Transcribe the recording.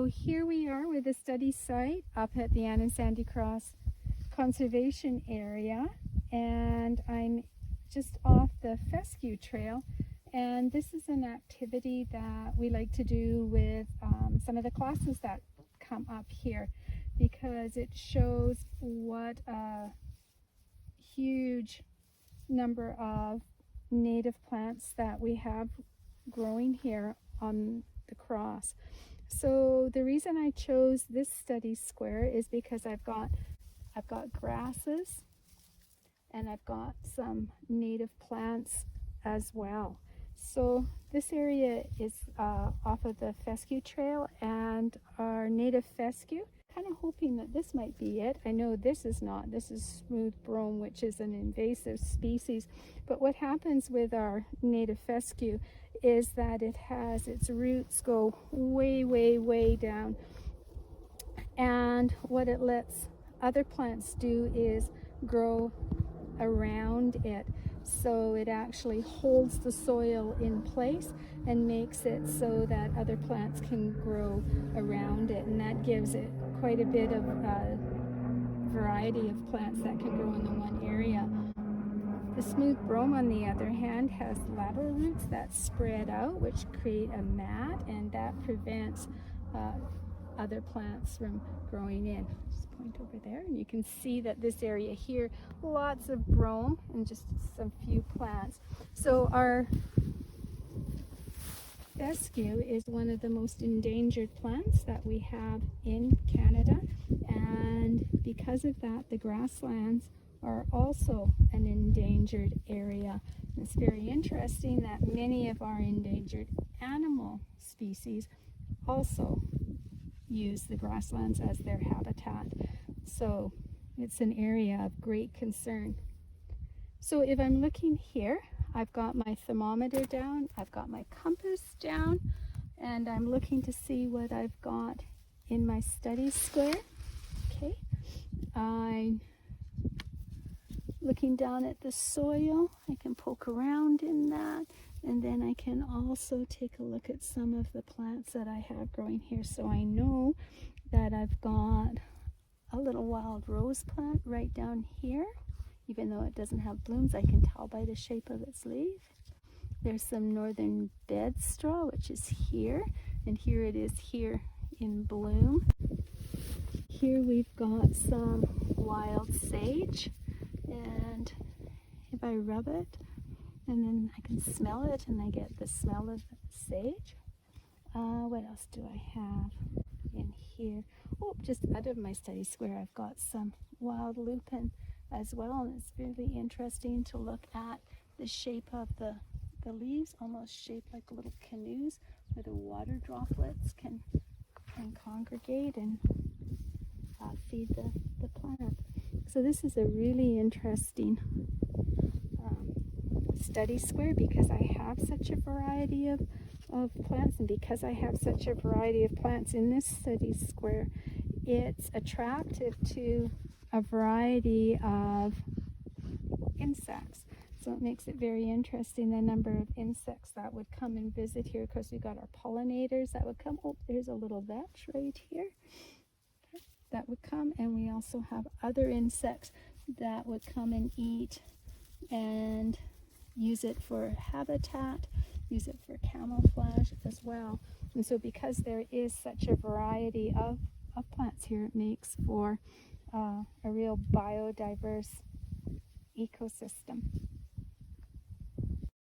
So here we are with a study site up at the Ann and Sandy Cross Conservation Area, and I'm just off the fescue trail, and this is an activity that we like to do with some of the classes that come up here, because it shows what a huge number of native plants that we have growing here on the cross. So the reason I chose this study square is because I've got grasses and I've got some native plants as well. So this area is off of the fescue trail and our native fescue. Kind of hoping that this might be it. I know this is not. This is smooth brome, which is an invasive species. But what happens with our native fescue is that it has its roots go way, way, way down. And what it lets other plants do is grow around it. So it actually holds the soil in place and makes it so that other plants can grow around it. And that gives it quite a bit of variety of plants that can grow in the one area. The smooth brome, on the other hand, has lateral roots that spread out, which create a mat, and that prevents other plants from growing in. Just point over there, and you can see that this area here, lots of brome and just some few plants. So our fescue is one of the most endangered plants that we have in Canada, and because of that, the grasslands are also an endangered area. And it's very interesting that many of our endangered animal species also use the grasslands as their habitat. So it's an area of great concern. So if I'm looking here, I've got my thermometer down, I've got my compass down, and I'm looking to see what I've got in my study square. Okay, I'm looking down at the soil. I can poke around in that, and then I can also take a look at some of the plants that I have growing here. So I know that I've got a little wild rose plant right down here. Even though it doesn't have blooms, I can tell by the shape of its leaf. There's some northern bedstraw, which is here, and here it is here in bloom. Here we've got some wild sage, and if I rub it, and then I can smell it, and I get the smell of sage. What else do I have in here? Oh, just out of my study square, I've got some wild lupin as well, and it's really interesting to look at the shape of the leaves, almost shaped like little canoes where the water droplets can congregate and feed the plant. So this is a really interesting study square because I have such a variety of plants, and because I have such a variety of plants in this study square, it's attractive to a variety of insects. So it makes it very interesting, the number of insects that would come and visit here. Of course, we've got our pollinators that would come. Oh, there's a little vetch right here that would come, and we also have other insects that would come and eat and use it for habitat, use it for camouflage as well. And so because there is such a variety of plants here, it makes for a real biodiverse ecosystem.